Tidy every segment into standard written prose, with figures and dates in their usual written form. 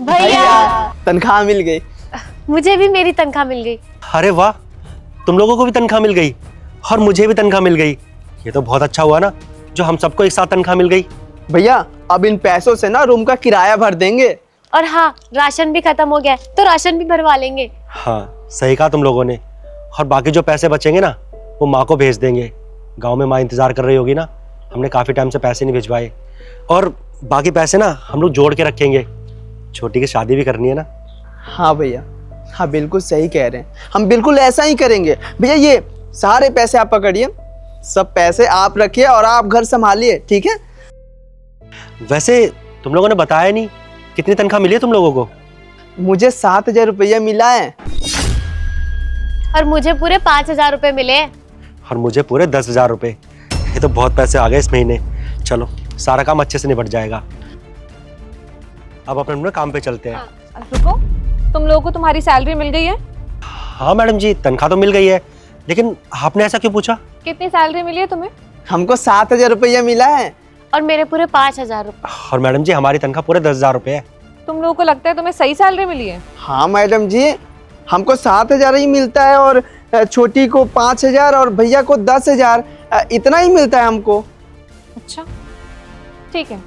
भैया तनख्वाह मिल गई। मुझे भी मेरी तनख्वाह मिल गई। अरे वाह, तुम लोगों को भी तनख्वाह मिल गई और मुझे भी तनख्वाह मिल गई। ये तो बहुत अच्छा हुआ ना, जो हम सबको एक साथ तनख्वाह मिल गई। भैया अब इन पैसों से ना रूम का किराया भर देंगे। और हाँ, राशन भी खत्म हो गया है तो राशन भी भरवा लेंगे। हाँ सही कहा तुम लोगों ने। और बाकी जो पैसे बचेंगे ना वो माँ को भेज देंगे। गांव में माँ इंतजार कर रही होगी ना, हमने काफ़ी टाइम से पैसे नहीं भिजवाए। और बाकी पैसे ना हम लोग जोड़ के रखेंगे, छोटी की शादी भी करनी है ना। हाँ भैया, हाँ बिल्कुल सही कह रहे हैं, हम बिल्कुल ऐसा ही करेंगे। भैया ये सारे पैसे आप पकड़िए, सब पैसे आप रखिए और आप घर संभालिए, ठीक है? वैसे तुम लोगों ने बताया नहीं कितनी तनख्वाह मिली है तुम लोगों को? मुझे 7,000 रुपया मिला है। और मुझे पूरे 5,000 रुपए मिले। और मुझे पूरे 10,000 रुपये। ये तो बहुत पैसे आ गए इस महीने। चलो सारा काम अच्छे से निपट जाएगा। अब अपने अपने काम पे चलते हैं। रुको, तुम लोगों को तुम्हारी सैलरी मिल गई है? हाँ मैडम जी, तनख्वाह तो मिल गई है, लेकिन आपने ऐसा क्यों पूछा? कितनी सैलरी मिली है तुम्हें? हमको 7,000 रुपया मिला है। और मेरे पूरे 5,000 रुपए। और मैडम जी हमारी तनख्वाह पूरे 10,000 रुपये है। तुम लोगों को लगता है तुम्हें सही सैलरी मिली है? हाँ मैडम जी, हमको 7,000 ही मिलता है और छोटी को 5,000 और भैया को 10,000, इतना ही मिलता है हमको। अच्छा ठीक है,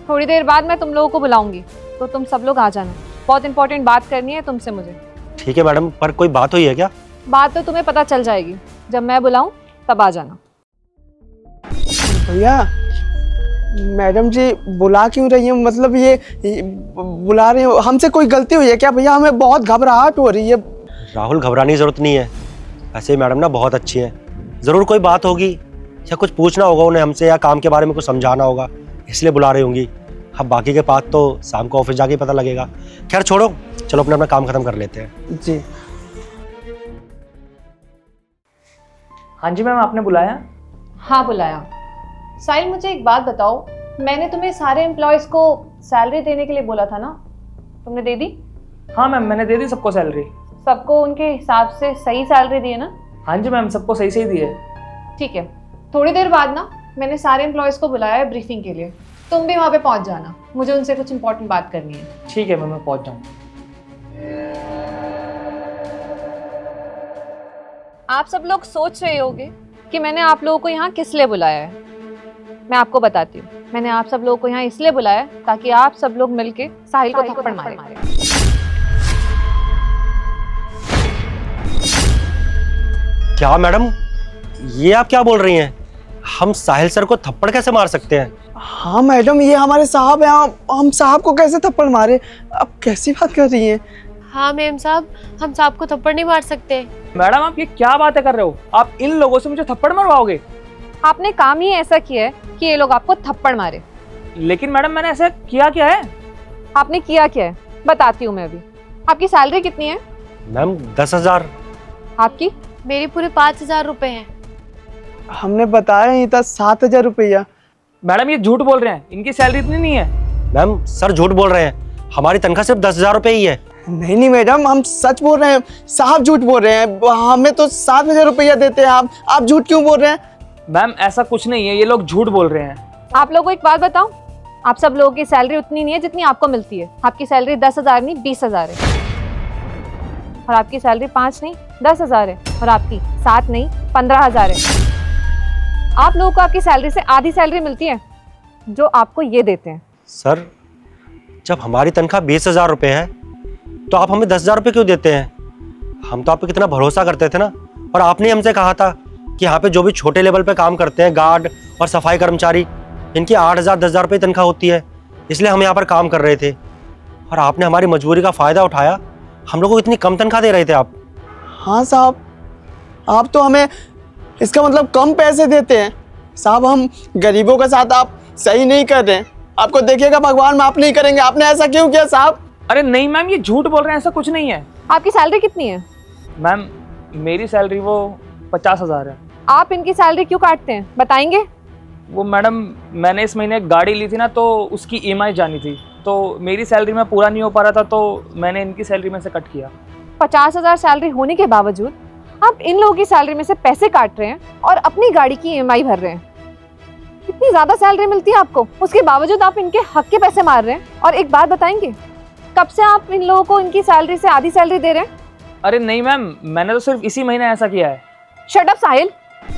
थोड़ी देर बाद मैं तुम लोगों को बुलाऊंगी तो तुम सब लोग आ जाना। बहुत इंपॉर्टेंट बात करनी है तुमसे मुझे। ठीक है मैडम, पर कोई बात हुई है क्या? बात तो तुम्हें पता चल जाएगी, जब मैं बुलाऊं तब आ जाना। भैया मैडम जी बुला क्यों रही है? मतलब ये बुला रहे हो, हमसे कोई गलती हुई है क्या भैया? हमें बहुत घबराहट हो रही है। राहुल, घबराने की जरूरत नहीं है। ऐसे मैडम ना बहुत अच्छी हैं, ज़रूर कोई बात होगी या कुछ पूछना होगा उन्हें हमसे, या काम के बारे में कुछ समझाना होगा, इसलिए बुला रही होंगी। अब बाकी के बात तो शाम को ऑफिस जाके पता लगेगा। खैर छोड़ो, चलो अपना अपना काम खत्म कर लेते हैं। जी हाँ जी मैम, आपने बुलाया? हाँ बुलाया। साहिल मुझे एक बात बताओ, मैंने तुम्हें सारे एम्प्लॉयज़ को सैलरी देने के लिए बोला था ना, तुमने दे दी? हाँ मैम, मैंने दे दी सबको सैलरी। सबको उनके हिसाब से सही सैलरी दी है ना? हाँ जी मैम, सबको सही सही दी है। ठीक है, थोड़ी देर बाद ना मैंने सारे एम्प्लॉयज़ को बुलाया है ब्रीफिंग के लिए, तुम भी वहाँ पे पहुँच जाना, मुझे उनसे कुछ इंपॉर्टेंट बात करनी है। ठीक है मैम, मैं पहुँच जाऊँ। आप सब लोग सोच रहे होंगे कि मैंने आप लोगों को यहाँ किस लिए बुलाया है। मैं आपको बताती हूँ, मैंने आप सब लोगों को यहाँ इसलिए बुलाया है ताकि आप सब लोग मिलके साहिल को थप्पड़ मारें। क्या मैडम, ये आप क्या बोल रही हैं? हम साहिल सर को थप्पड़ कैसे मार सकते हैं? हाँ मैडम, ये हमारे साहब हैं, हम साहब को कैसे थप्पड़ मारे? आप कैसी बात कर रही हैं? हाँ मेम साहब, हम साहब को थप्पड़ नहीं मार सकते। मैडम आप ये क्या बातें कर रहे हो? आप इन लोगों से मुझे थप्पड़ मरवाओगे? आपने काम ही ऐसा किया है कि ये लोग आपको थप्पड़ मारे। लेकिन मैडम मैंने ऐसा किया क्या है? आपने किया क्या है बताती हूँ मैं अभी। आपकी सैलरी कितनी है? मैम 10,000। आपकी? मेरी पूरे 5,000 रुपए हैं। हमने बताया ही था 7,000 रुपया। मैडम ये झूठ बोल रहे हैं, इनकी सैलरी इतनी नहीं है। मैम सर झूठ बोल रहे हैं, हमारी तनख्वाह सिर्फ 10,000 रुपये ही है। नहीं नहीं मैडम, हम सच बोल रहे हैं, साहब झूठ बोल रहे हैं। हमें तो 7,000 रुपया देते हैं आप झूठ क्यों बोल रहे हैं? मैम ऐसा कुछ नहीं है, ये लोग झूठ बोल रहे हैं। आप लोगों को एक बात बताऊं, आप सब लोगों की सैलरी उतनी नहीं है जितनी आपको मिलती है। आपकी सैलरी 10,000 नहीं 20,000 है, और आपकी सैलरी 5 नहीं 10,000 है, और आपकी 7 नहीं 15,000 है। आप लोगों को आपकी सैलरी से आधी सैलरी मिलती है जो आपको ये देते हैं। सर जब हमारी तनख्वाह 20,000 रुपये है तो आप हमें 10,000 रुपये क्यों देते हैं? हम तो आप पे कितना भरोसा करते थे ना। और आपने हमसे कहा था कि यहाँ पे जो भी छोटे लेवल पे काम करते हैं, गार्ड और सफाई कर्मचारी, इनकी 8,000 10,000 रुपये तनख्वाह होती है, इसलिए हम यहाँ पर काम कर रहे थे। और आपने हमारी मजबूरी का फ़ायदा उठाया, हम लोगों को इतनी कम तनख्वाह दे रहे थे आप। हाँ साहब, आप तो हमें इसका मतलब कम पैसे देते हैं। साहब हम गरीबों के साथ आप सही नहीं कर रहे हैं, आपको देखिएगा भगवान माफ नहीं करेंगे। आपने ऐसा क्यों किया साहब? अरे नहीं मैम, ये झूठ बोल रहे हैं, ऐसा कुछ नहीं है। आपकी सैलरी कितनी है? मैम मेरी सैलरी वो 50,000 है। आप इनकी सैलरी क्यों काटते हैं बताएंगे? वो मैडम मैंने इस महीने एक गाड़ी ली थी ना, तो उसकी EMI जानी थी, तो मेरी सैलरी में पूरा नहीं हो पा रहा था, तो मैंने इनकी सैलरी में से कट किया। 50,000 सैलरी होने के बावजूद आप इन लोगों की सैलरी में से पैसे काट रहे हैं और अपनी गाड़ी की EMI भर रहे हैं। इतनी ज्यादा सैलरी मिलती है आपको, उसके बावजूद आप इनके हक के पैसे मार रहे हैं। और एक बात बताएंगे, कब से आप इन लोगों को इनकी सैलरी से आधी सैलरी दे रहे हैं? अरे नहीं मैम, मैंने तो सिर्फ इसी महीने ऐसा किया है। शट अप साहिल,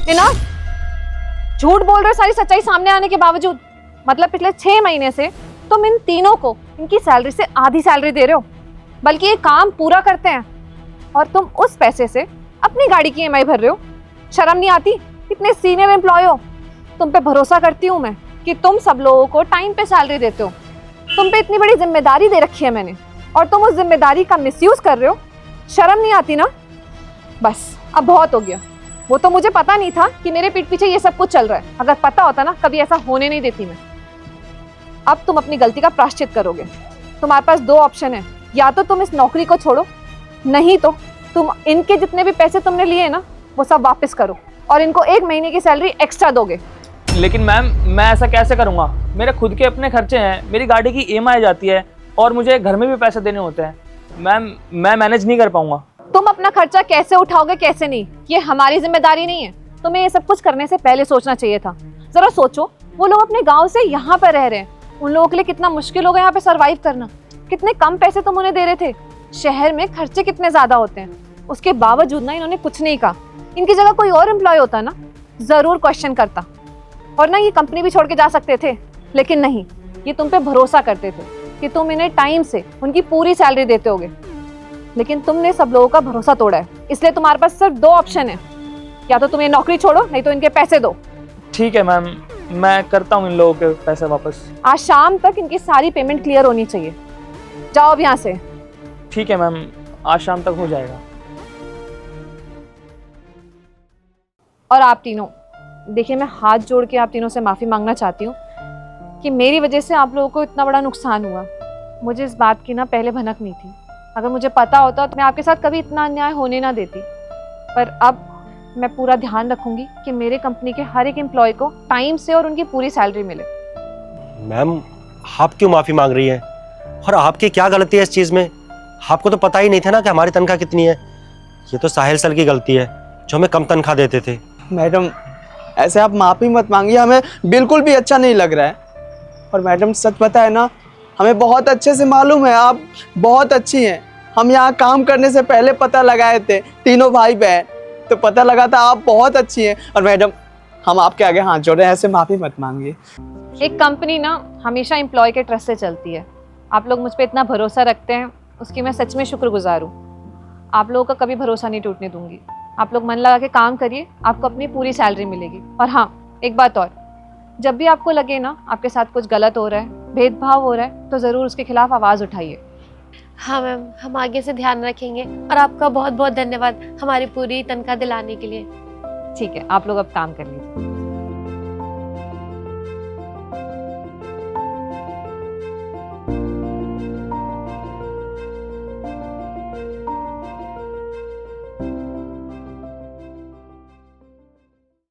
इनफ। झूठ बोल रहे हो सारी सच्चाई सामने आने के बावजूद। मतलब पिछले 6 महीने से तुम इन तीनों को इनकी सैलरी से आधी सैलरी दे रहे हो, बल्कि ये काम पूरा करते हैं और तुम उस पैसे से अपनी गाड़ी की ईएमआई भर रहे हो। शर्म नहीं आती? इतने सीनियर एम्प्लॉय हो, तुम पे भरोसा करती हूँ मैं कि तुम सब लोगों को टाइम पे सैलरी देते हो। तुम पे इतनी बड़ी जिम्मेदारी दे रखी है मैंने और तुम उस जिम्मेदारी का मिसयूज कर रहे हो। शर्म नहीं आती ना? बस अब बहुत हो गया। वो तो मुझे पता नहीं था कि मेरे पीठ पीछे ये सब कुछ चल रहा है। अगर पता होता ना, कभी ऐसा होने नहीं देती मैं। अब तुम अपनी गलती का प्रायश्चित करोगे। तुम्हारे पास 2 ऑप्शन है, या तो तुम इस नौकरी को छोड़ो, नहीं तो तुम इनके जितने भी पैसे तुमने लिए ना वो सब वापस करो और इनको 1 महीने की सैलरी एक्स्ट्रा दोगे। लेकिन मैम, मैं ऐसा कैसे करूँगा? मेरे खुद के अपने खर्चे हैं, मेरी गाड़ी की ईएमआई जाती है और मुझे घर में भी पैसे देने होते हैं। मैम, मैं मैनेज नहीं कर पाऊंगा। तुम अपना खर्चा कैसे उठाओगे कैसे नहीं, ये हमारी जिम्मेदारी नहीं है। तुम्हें ये सब कुछ करने से पहले सोचना चाहिए था। जरा सोचो, वो लोग अपने गांव से यहाँ पर रह रहे हैं, उन लोगों के लिए कितना मुश्किल होगा यहाँ पे सरवाइव करना। कितने कम पैसे तुम उन्हें दे रहे थे। शहर में खर्चे कितने ज्यादा होते हैं, उसके बावजूद ना इन्होंने कुछ नहीं कहा। इनकी जगह कोई और एम्प्लॉय होता ना, जरूर क्वेश्चन करता और ना ये कंपनी भी छोड़ के जा सकते थे। लेकिन नहीं, ये तुम पे भरोसा करते थे कि तुम इन्हें टाइम से उनकी पूरी सैलरी देते होगे। लेकिन तुमने सब लोगों का भरोसा तोड़ा है, इसलिए तुम्हारे पास सिर्फ 2 ऑप्शन है, या तो तुम ये नौकरी छोड़ो, नहीं तो इनके पैसे दो। ठीक है मैम, मैं करता हूँ इन लोगों के पैसे वापस। आज शाम तक इनकी सारी पेमेंट क्लियर होनी चाहिए। जाओ अब यहाँ से। ठीक है मैम, आज शाम तक हो जाएगा। और आप तीनों देखिए, मैं हाथ जोड़ के आप तीनों से माफ़ी मांगना चाहती हूँ कि मेरी वजह से आप लोगों को इतना बड़ा नुकसान हुआ। मुझे इस बात की ना पहले भनक नहीं थी। अगर मुझे पता होता तो मैं आपके साथ कभी इतना अन्याय होने ना देती। पर अब मैं पूरा ध्यान रखूंगी कि मेरे कंपनी के हर एक एम्प्लॉय को टाइम से और उनकी पूरी सैलरी मिले। मैम, आप क्यों माफ़ी मांग रही हैं? और आपकी क्या गलती है इस चीज़ में? आपको तो पता ही नहीं था ना कि हमारी तनख्वाह कितनी है। ये तो साहिल सर की गलती है जो हमें कम तनख्वाह देते थे। मैडम, ऐसे आप माफ़ी मत मांगिए, हमें बिल्कुल भी अच्छा नहीं लग रहा है। और मैडम, सच पता है ना, हमें बहुत अच्छे से मालूम है आप बहुत अच्छी हैं। हम यहाँ काम करने से पहले पता लगाए थे, तीनों भाई बहन, तो पता लगा था आप बहुत अच्छी हैं। और मैडम, हम आपके आगे हाथ जोड़ रहे हैं, ऐसे माफ़ी मत मांगिए। एक कंपनी ना हमेशा एम्प्लॉय के ट्रस्ट से चलती है। आप लोग मुझ पर इतना भरोसा रखते हैं, उसकी मैं सच में शुक्रगुजार हूँ। आप लोगों का कभी भरोसा नहीं टूटने दूंगी। आप लोग मन लगा के काम करिए, आपको अपनी पूरी सैलरी मिलेगी। और हाँ, एक बात और, जब भी आपको लगे ना आपके साथ कुछ गलत हो रहा है, भेदभाव हो रहा है, तो ज़रूर उसके खिलाफ आवाज़ उठाइए। हाँ मैम, हम आगे से ध्यान रखेंगे और आपका बहुत बहुत धन्यवाद हमारी पूरी तनख्वाह दिलाने के लिए। ठीक है, आप लोग अब काम कर लीजिए।